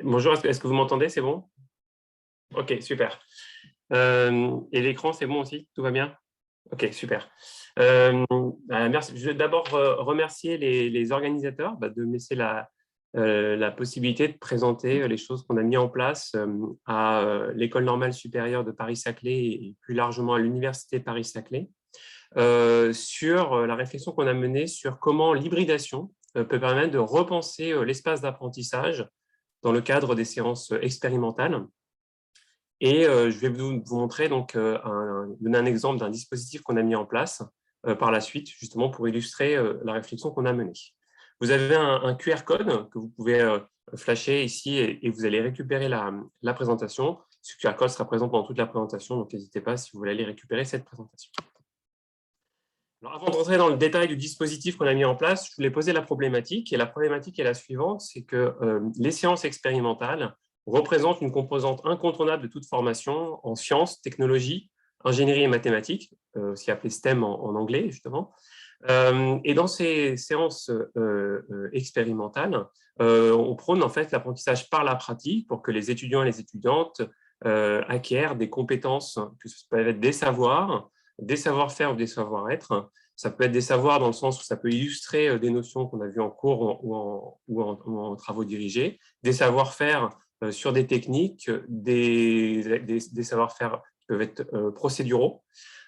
Bonjour, est-ce que vous m'entendez? C'est bon? Ok, super. Et l'écran, c'est bon aussi? Tout va bien? Ok, super. Merci. Je vais d'abord remercier les organisateurs de me laisser la possibilité de présenter les choses qu'on a mis en place à l'École normale supérieure de Paris-Saclay et plus largement à l'Université Paris-Saclay sur la réflexion qu'on a menée sur comment l'hybridation peut permettre de repenser l'espace d'apprentissage dans le cadre des séances expérimentales. Et je vais vous montrer, donc, donner un exemple d'un dispositif qu'on a mis en place par la suite, justement pour illustrer la réflexion qu'on a menée. Vous avez un QR code que vous pouvez flasher ici et vous allez récupérer la présentation. Ce QR code sera présent pendant toute la présentation, donc n'hésitez pas si vous voulez aller récupérer cette présentation. Alors, avant de rentrer dans le détail du dispositif qu'on a mis en place, je voulais poser la problématique. Et la problématique est la suivante, c'est que les séances expérimentales représentent une composante incontournable de toute formation en sciences, technologies, ingénierie et mathématiques, aussi appelé STEM en anglais, justement. Et dans ces séances expérimentales, on prône en fait l'apprentissage par la pratique pour que les étudiants et les étudiantes acquièrent des compétences, que ce peut être des savoir-faire ou des savoir-être. Ça peut être des savoirs dans le sens où ça peut illustrer des notions qu'on a vues en cours ou en travaux dirigés, des savoir-faire sur des techniques, des savoir-faire qui peuvent être procéduraux.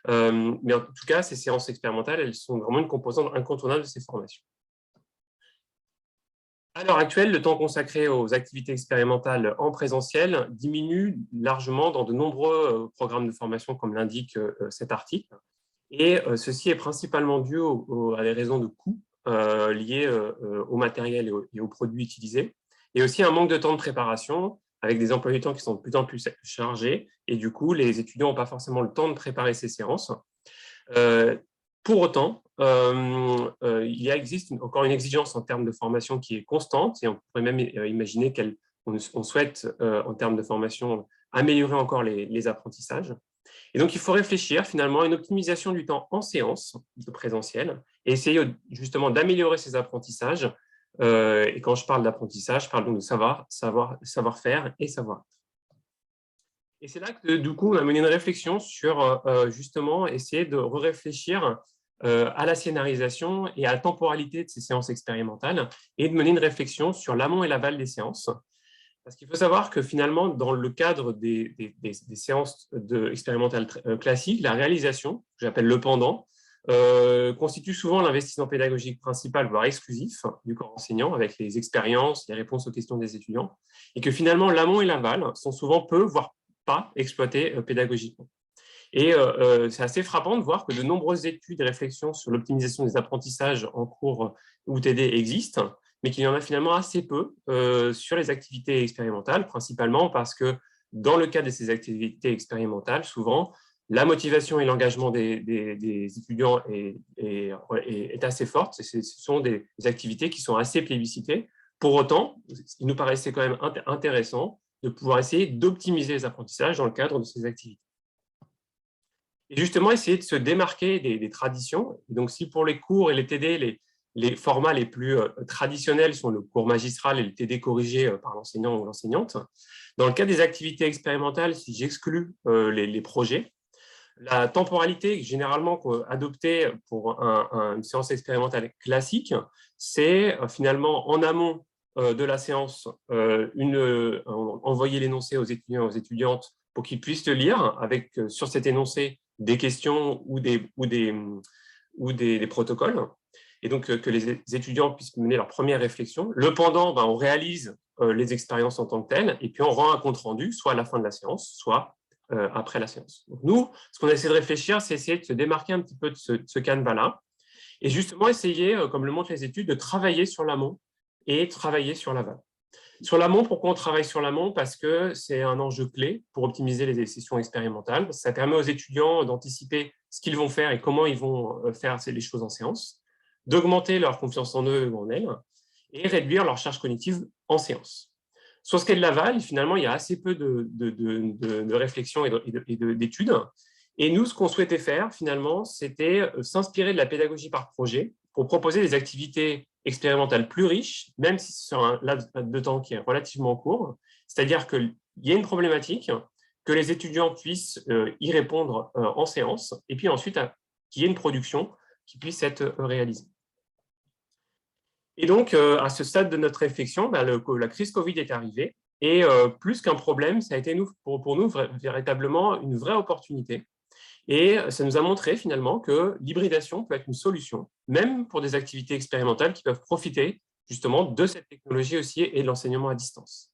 Mais en tout cas, ces séances expérimentales, elles sont vraiment une composante incontournable de ces formations. À l'heure actuelle, le temps consacré aux activités expérimentales en présentiel diminue largement dans de nombreux programmes de formation, comme l'indique cet article. Et ceci est principalement dû à des raisons de coût liées au matériel et aux produits utilisés, et aussi un manque de temps de préparation, avec des emplois du temps qui sont de plus en plus chargés, et du coup, les étudiants n'ont pas forcément le temps de préparer ces séances. Pour autant, il existe encore une exigence en termes de formation qui est constante, et on pourrait même imaginer qu'on souhaite, en termes de formation, améliorer encore les apprentissages. Et donc, il faut réfléchir finalement à une optimisation du temps en séance de présentiel et essayer justement d'améliorer ces apprentissages. Et quand je parle d'apprentissage, je parle donc de savoir-faire et savoir-être. Et c'est là que, du coup, on a mené une réflexion sur justement essayer de réfléchir à la scénarisation et à la temporalité de ces séances expérimentales et de mener une réflexion sur l'amont et l'aval des séances. Parce qu'il faut savoir que finalement, dans le cadre des séances expérimentales classiques, la réalisation, que j'appelle le pendant, constitue souvent l'investissement pédagogique principal, voire exclusif, du corps enseignant, avec les expériences, les réponses aux questions des étudiants, et que finalement, l'amont et l'aval sont souvent peu, voire pas, exploités pédagogiquement. Et c'est assez frappant de voir que de nombreuses études et réflexions sur l'optimisation des apprentissages en cours UTD existent, mais qu'il y en a finalement assez peu sur les activités expérimentales, principalement parce que dans le cadre de ces activités expérimentales, souvent, la motivation et l'engagement des étudiants est assez forte. Ce sont des activités qui sont assez plébiscitées. Pour autant, il nous paraissait quand même intéressant de pouvoir essayer d'optimiser les apprentissages dans le cadre de ces activités. Et justement, essayer de se démarquer des traditions. Donc, si pour les cours et les TD, les formats les plus traditionnels sont le cours magistral et le TD corrigé par l'enseignant ou l'enseignante, dans le cas des activités expérimentales, si j'exclus les projets, la temporalité généralement adoptée pour une séance expérimentale classique, c'est finalement en amont de la séance, envoyer l'énoncé aux étudiants et aux étudiantes pour qu'ils puissent le lire avec sur cet énoncé des questions ou des protocoles, et donc que les étudiants puissent mener leur première réflexion. Le pendant, on réalise les expériences en tant que telles, et puis on rend un compte-rendu, soit à la fin de la séance, soit après la séance. Donc nous, ce qu'on essaie de réfléchir, c'est essayer de se démarquer un petit peu de ce canevas-là, et justement essayer, comme le montrent les études, de travailler sur l'amont et travailler sur l'aval. Sur l'amont, pourquoi on travaille sur l'amont? Parce que c'est un enjeu clé pour optimiser les sessions expérimentales. Ça permet aux étudiants d'anticiper ce qu'ils vont faire et comment ils vont faire les choses en séance, d'augmenter leur confiance en eux ou en elles, et réduire leur charge cognitive en séance. Sur ce qui est de l'aval, finalement, il y a assez peu de réflexion et d'études. Et nous, ce qu'on souhaitait faire, finalement, c'était s'inspirer de la pédagogie par projet pour proposer des activités expérimental plus riche, même si c'est sur un laps de temps qui est relativement court. C'est-à-dire qu'il y a une problématique, que les étudiants puissent y répondre en séance, et puis ensuite qu'il y ait une production qui puisse être réalisée. Et donc, à ce stade de notre réflexion, la crise Covid est arrivée, et plus qu'un problème, ça a été pour nous véritablement une vraie opportunité. Et ça nous a montré finalement que l'hybridation peut être une solution, même pour des activités expérimentales qui peuvent profiter justement de cette technologie aussi et de l'enseignement à distance.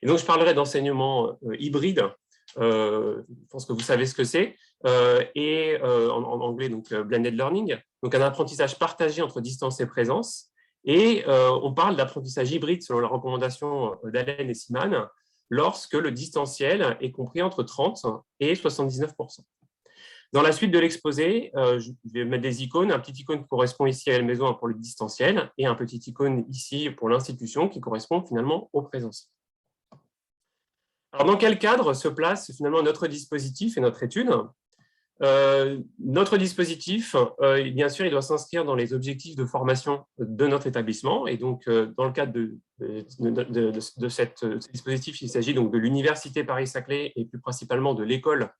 Et donc, je parlerai d'enseignement hybride. Je pense que vous savez ce que c'est, et en anglais, donc blended learning, donc un apprentissage partagé entre distance et présence. Et on parle d'apprentissage hybride selon la recommandation d'Allen et Seaman, lorsque le distanciel est compris entre 30 et 79%. Dans la suite de l'exposé, je vais mettre des icônes, un petit icône qui correspond ici à la maison pour le distanciel, et un petit icône ici pour l'institution qui correspond finalement au présentiel. Alors, dans quel cadre se place finalement notre dispositif et notre étude? Notre dispositif, bien sûr, il doit s'inscrire dans les objectifs de formation de notre établissement. Et donc, dans le cadre de ce dispositif, il s'agit donc de l'Université Paris-Saclay et plus principalement de l'École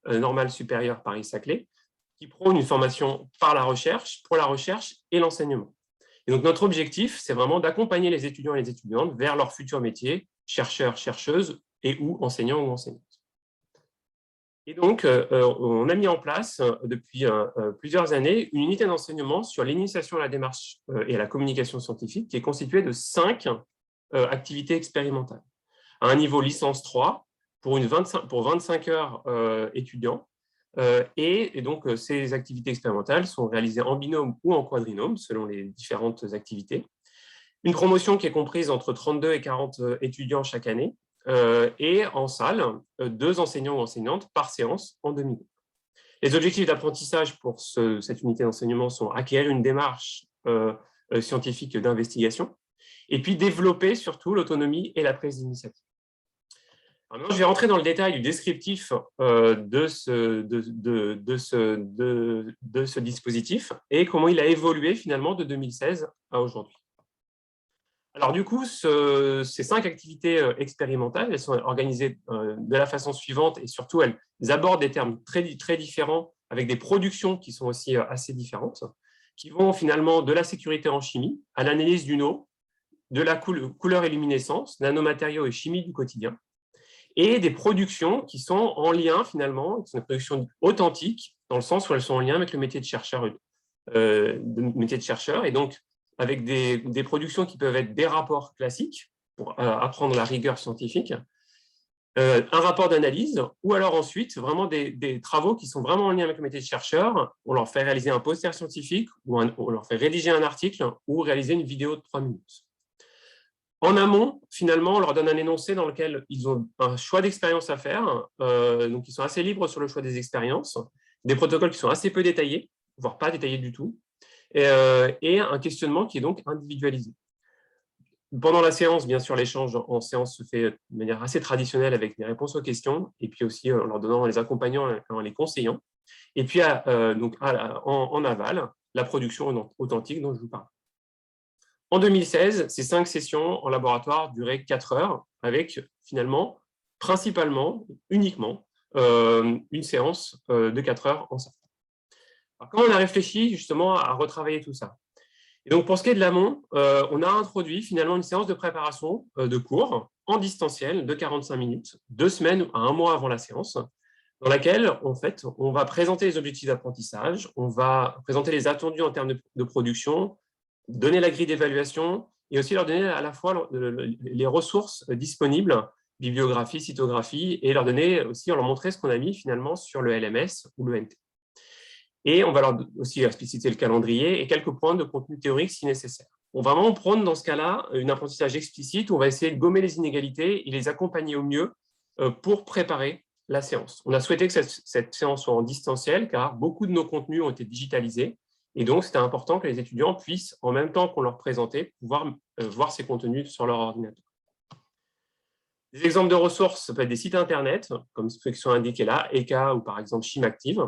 normale supérieure Paris-Saclay, qui prône une formation par la recherche, pour la recherche et l'enseignement. Et donc, notre objectif, c'est vraiment d'accompagner les étudiants et les étudiantes vers leur futur métier, chercheurs, chercheuses, et ou enseignants ou enseignantes. Et donc, on a mis en place depuis plusieurs années une unité d'enseignement sur l'initiation à la démarche et à la communication scientifique qui est constituée de 5 activités expérimentales. À un niveau licence 3 pour 25 heures étudiants. Et donc, ces activités expérimentales sont réalisées en binôme ou en quadrinôme selon les différentes activités. Une promotion qui est comprise entre 32 et 40 étudiants chaque année. Et en salle, 2 enseignants ou enseignantes par séance en demi-groupe. Les objectifs d'apprentissage pour cette unité d'enseignement sont acquérir une démarche scientifique d'investigation et puis développer surtout l'autonomie et la prise d'initiative. Maintenant, je vais rentrer dans le détail du descriptif de ce dispositif et comment il a évolué finalement de 2016 à aujourd'hui. Alors du coup, ces 5 activités expérimentales, elles sont organisées de la façon suivante et surtout, elles abordent des termes très différents avec des productions qui sont aussi assez différentes, qui vont finalement de la sécurité en chimie à l'analyse d'une eau, de la couleur et luminescence, nanomatériaux et chimie du quotidien, et des productions qui sont en lien finalement, qui sont des productions authentiques, dans le sens où elles sont en lien avec le métier de chercheur, et donc avec des productions qui peuvent être des rapports classiques pour apprendre la rigueur scientifique, un rapport d'analyse, ou alors ensuite vraiment des travaux qui sont vraiment en lien avec le métier de chercheur. On leur fait réaliser un poster scientifique, ou on leur fait rédiger un article, ou réaliser une vidéo de 3 minutes. En amont, finalement, on leur donne un énoncé dans lequel ils ont un choix d'expérience à faire, donc ils sont assez libres sur le choix des expériences, des protocoles qui sont assez peu détaillés, voire pas détaillés du tout, et un questionnement qui est donc individualisé. Pendant la séance, bien sûr, l'échange en séance se fait de manière assez traditionnelle avec des réponses aux questions, et puis aussi en leur donnant, en les accompagnant, en les conseillant. Et puis, en aval, la production authentique dont je vous parle. En 2016, ces 5 sessions en laboratoire duraient 4 heures, avec finalement, principalement, uniquement, une séance de 4 heures en salle. Alors, comment on a réfléchi justement à retravailler tout ça? Et donc, pour ce qui est de l'amont, on a introduit finalement une séance de préparation de cours en distanciel de 45 minutes, 2 semaines à 1 mois avant la séance, dans laquelle, en fait, on va présenter les objectifs d'apprentissage, on va présenter les attendus en termes de production, donner la grille d'évaluation et aussi leur donner à la fois les ressources disponibles, bibliographie, cytographie, et leur donner aussi, leur montrer ce qu'on a mis finalement sur le LMS ou le NT. Et on va leur aussi expliciter le calendrier et quelques points de contenu théorique si nécessaire. On va vraiment prendre dans ce cas-là un apprentissage explicite où on va essayer de gommer les inégalités et les accompagner au mieux pour préparer la séance. On a souhaité que cette séance soit en distanciel car beaucoup de nos contenus ont été digitalisés et donc c'était important que les étudiants puissent, en même temps qu'on leur présentait, pouvoir voir ces contenus sur leur ordinateur. Des exemples de ressources, ça peut être des sites internet, comme ceux qui sont indiqués là, ECA ou par exemple Chimactive.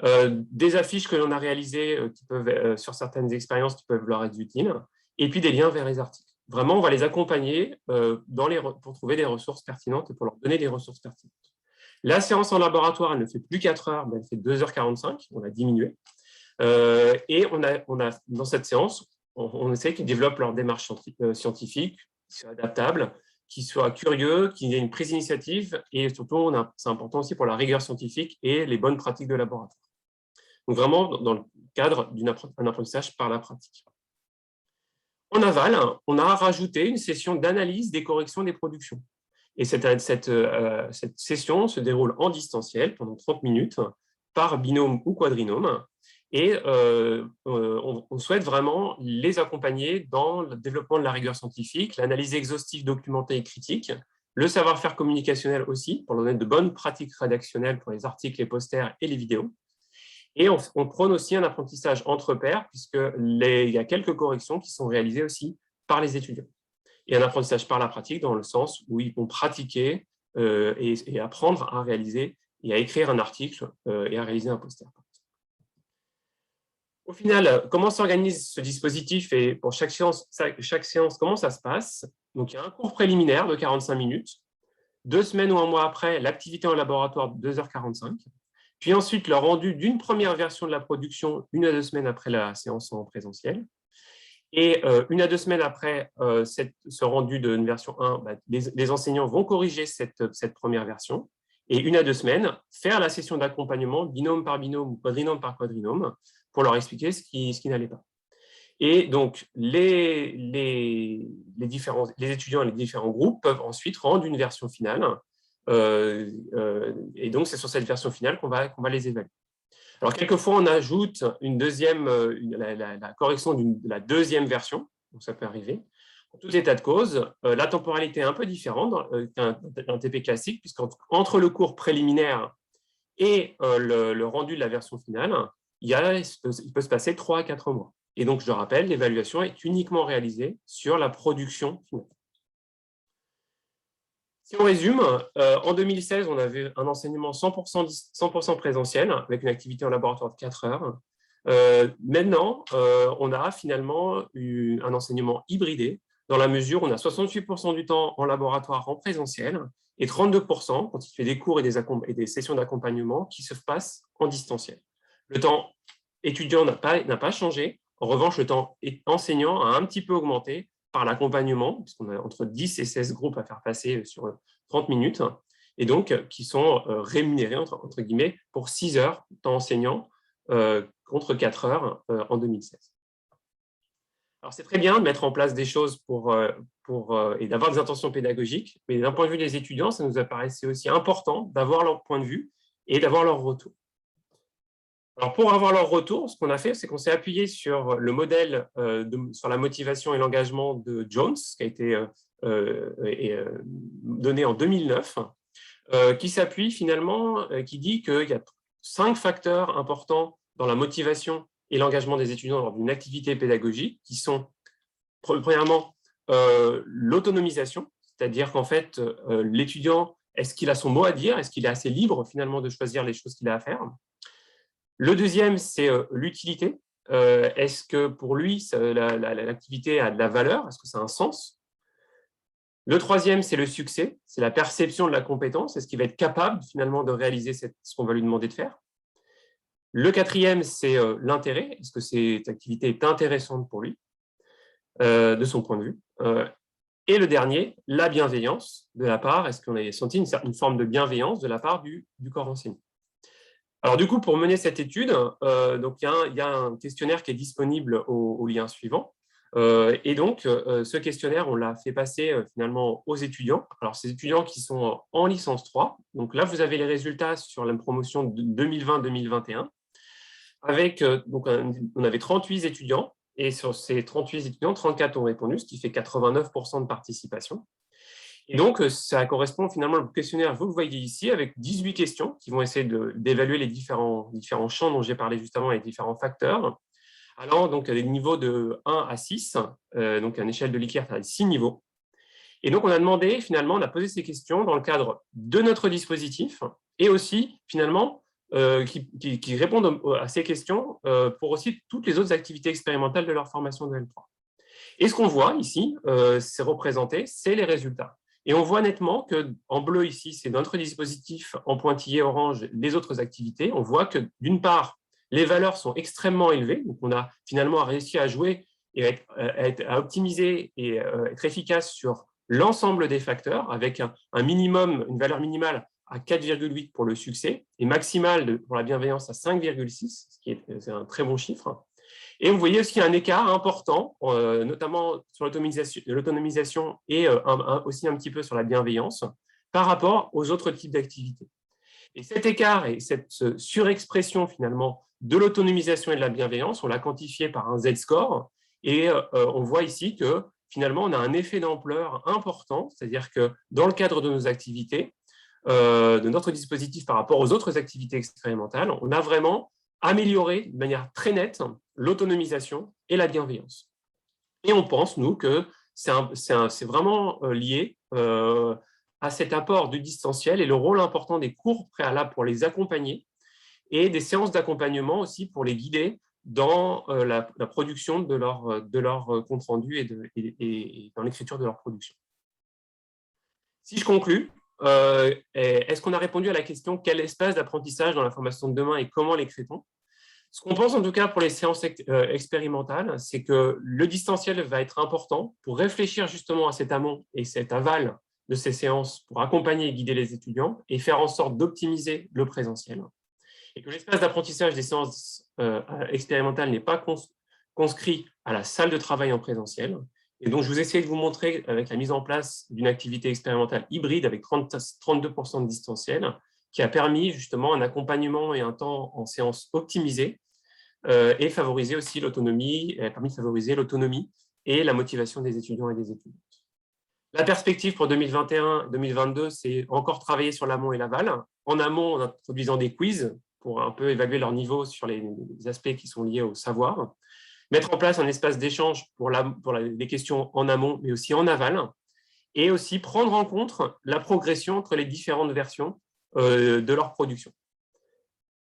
Des affiches que l'on a réalisées qui peuvent, sur certaines expériences qui peuvent leur être utiles, et puis des liens vers les articles. Vraiment, on va les accompagner pour trouver des ressources pertinentes et pour leur donner des ressources pertinentes. La séance en laboratoire, elle ne fait plus 4 heures, mais elle fait 2h45, on a diminué. Et dans cette séance, on essaie qu'ils développent leur démarche scientifique, qu'ils soient adaptables, qu'ils soient curieux, qu'ils aient une prise d'initiative, et surtout, c'est important aussi pour la rigueur scientifique et les bonnes pratiques de laboratoire. Donc vraiment, dans le cadre d'un apprentissage par la pratique. En aval, on a rajouté une session d'analyse des corrections des productions. Et cette session se déroule en distanciel pendant 30 minutes par binôme ou quadrinôme. Et on souhaite vraiment les accompagner dans le développement de la rigueur scientifique, l'analyse exhaustive, documentée et critique, le savoir-faire communicationnel aussi, pour donner de bonnes pratiques rédactionnelles pour les articles, les posters et les vidéos. Et on prône aussi un apprentissage entre pairs, puisqu'il y a quelques corrections qui sont réalisées aussi par les étudiants. Et un apprentissage par la pratique dans le sens où ils vont pratiquer et apprendre à réaliser et à écrire un article et à réaliser un poster. Au final, comment s'organise ce dispositif et pour chaque séance, comment ça se passe? Donc, il y a un cours préliminaire de 45 minutes. 2 semaines ou un mois après, l'activité en laboratoire de 2h45. Puis ensuite, le rendu d'une première version de la production 1 à 2 semaines après la séance en présentiel. Et 1 à 2 semaines après ce rendu d'une version 1, les enseignants vont corriger cette première version. Et 1 à 2 semaines, faire la session d'accompagnement binôme par binôme ou quadrinôme par quadrinôme pour leur expliquer ce qui n'allait pas. Et donc, les étudiants et les différents groupes peuvent ensuite rendre une version finale. Et donc, c'est sur cette version finale qu'on va les évaluer. Alors, quelquefois, on ajoute la correction de la deuxième version, donc ça peut arriver. En tout état de cause, la temporalité est un peu différente qu'un TP classique, puisqu'entre le cours préliminaire et le rendu de la version finale, il peut se passer 3 à 4 mois. Et donc, je le rappelle, l'évaluation est uniquement réalisée sur la production finale. Si on résume, en 2016, on avait un enseignement 100% présentiel, avec une activité en laboratoire de 4 heures. Maintenant, on a finalement eu un enseignement hybridé, dans la mesure où on a 68% du temps en laboratoire en présentiel et 32% quand il fait des cours et des sessions d'accompagnement qui se passent en distanciel. Le temps étudiant n'a pas changé. En revanche, le temps enseignant a un petit peu augmenté par l'accompagnement, puisqu'on a entre 10 et 16 groupes à faire passer sur 30 minutes, et donc qui sont rémunérés, entre guillemets, pour 6 heures de temps enseignant contre 4 heures en 2016. Alors, c'est très bien de mettre en place des choses et d'avoir des intentions pédagogiques, mais d'un point de vue des étudiants, ça nous apparaissait aussi important d'avoir leur point de vue et d'avoir leur retour. Alors, pour avoir leur retour, ce qu'on a fait, c'est qu'on s'est appuyé sur le modèle sur la motivation et l'engagement de Jones, qui a été donné en 2009, qui s'appuie finalement, qui dit qu'il y a 5 facteurs importants dans la motivation et l'engagement des étudiants lors d'une activité pédagogique, qui sont, premièrement, l'autonomisation, c'est-à-dire qu'en fait, l'étudiant, est-ce qu'il a son mot à dire? Est-ce qu'il est assez libre, finalement, de choisir les choses qu'il a à faire? Le deuxième, c'est l'utilité. Est-ce que pour lui, l'activité a de la valeur? Est-ce que ça a un sens? Le troisième, c'est le succès. C'est la perception de la compétence. Est-ce qu'il va être capable, finalement, de réaliser ce qu'on va lui demander de faire? Le quatrième, c'est l'intérêt. Est-ce que cette activité est intéressante pour lui, de son point de vue? Et le dernier, la bienveillance de la part. Est-ce qu'on a senti une forme de bienveillance de la part du corps enseignant? Alors, du coup, pour mener cette étude, donc, il y a un questionnaire qui est disponible au lien suivant. Et donc, ce questionnaire, on l'a fait passer finalement aux étudiants. Alors, ces étudiants qui sont en licence 3. Donc là, vous avez les résultats sur la promotion de 2020-2021. Donc, on avait 38 étudiants. Et sur ces 38 étudiants, 34 ont répondu, ce qui fait 89% de participation. Et donc, ça correspond finalement au questionnaire, vous le voyez ici, avec 18 questions qui vont essayer d'évaluer les différents champs dont j'ai parlé juste avant, les différents facteurs, allant donc à des niveaux de 1 à 6, donc une échelle de Likert à 6 niveaux. Et donc, on a demandé, finalement, on a posé ces questions dans le cadre de notre dispositif et aussi, finalement, qui répondent à ces questions pour aussi toutes les autres activités expérimentales de leur formation de L3. Et ce qu'on voit ici, c'est représenté, c'est les résultats. Et on voit nettement qu'en bleu ici, c'est notre dispositif, en pointillé orange, les autres activités. On voit que d'une part, les valeurs sont extrêmement élevées. Donc, on a finalement réussi à jouer et à optimiser et être efficace sur l'ensemble des facteurs avec un minimum, une valeur minimale à 4,8 pour le succès et maximale pour la bienveillance à 5,6, ce qui est un très bon chiffre. Et vous voyez aussi qu'il y a un écart important, notamment sur l'autonomisation et aussi un petit peu sur la bienveillance par rapport aux autres types d'activités. Et cet écart et cette surexpression finalement de l'autonomisation et de la bienveillance, on l'a quantifié par un Z-score et on voit ici que finalement on a un effet d'ampleur important, c'est-à-dire que dans le cadre de nos activités, de notre dispositif par rapport aux autres activités expérimentales, on a vraiment amélioré de manière très nette l'autonomisation et la bienveillance. Et on pense, nous, que c'est vraiment lié à cet apport du distanciel et le rôle important des cours préalables pour les accompagner et des séances d'accompagnement aussi pour les guider dans la production de leur compte rendu et dans l'écriture de leur production. Si je conclus, est-ce qu'on a répondu à la question quel espace d'apprentissage dans la formation de demain et comment l'écrit-on? Ce qu'on pense en tout cas pour les séances expérimentales, c'est que le distanciel va être important pour réfléchir justement à cet amont et cet aval de ces séances pour accompagner et guider les étudiants et faire en sorte d'optimiser le présentiel. Et que l'espace d'apprentissage des séances expérimentales n'est pas conscrit à la salle de travail en présentiel. Et donc, je vous essaie de vous montrer avec la mise en place d'une activité expérimentale hybride avec 32% de distanciel qui a permis justement un accompagnement et un temps en séance optimisé et favoriser aussi l'autonomie, a permis de favoriser l'autonomie et la motivation des étudiants et des étudiantes. La perspective pour 2021-2022, c'est encore travailler sur l'amont et l'aval. En amont, en introduisant des quiz pour un peu évaluer leur niveau sur les aspects qui sont liés au savoir. Mettre en place un espace d'échange pour les questions en amont, mais aussi en aval. Et aussi prendre en compte la progression entre les différentes versions de leur production.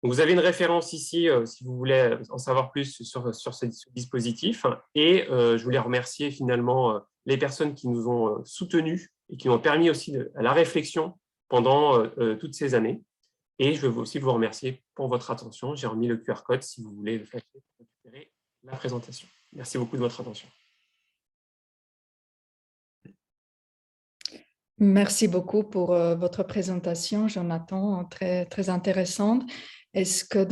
Donc, vous avez une référence ici, si vous voulez en savoir plus sur ce dispositif. Et je voulais remercier finalement les personnes qui nous ont soutenus et qui ont permis aussi à la réflexion pendant toutes ces années. Et je veux aussi vous remercier pour votre attention. J'ai remis le QR code si vous voulez le flasher pour récupérer la présentation. Merci beaucoup de votre attention. Merci beaucoup pour votre présentation, Jonathan, très, très intéressante. Est-ce que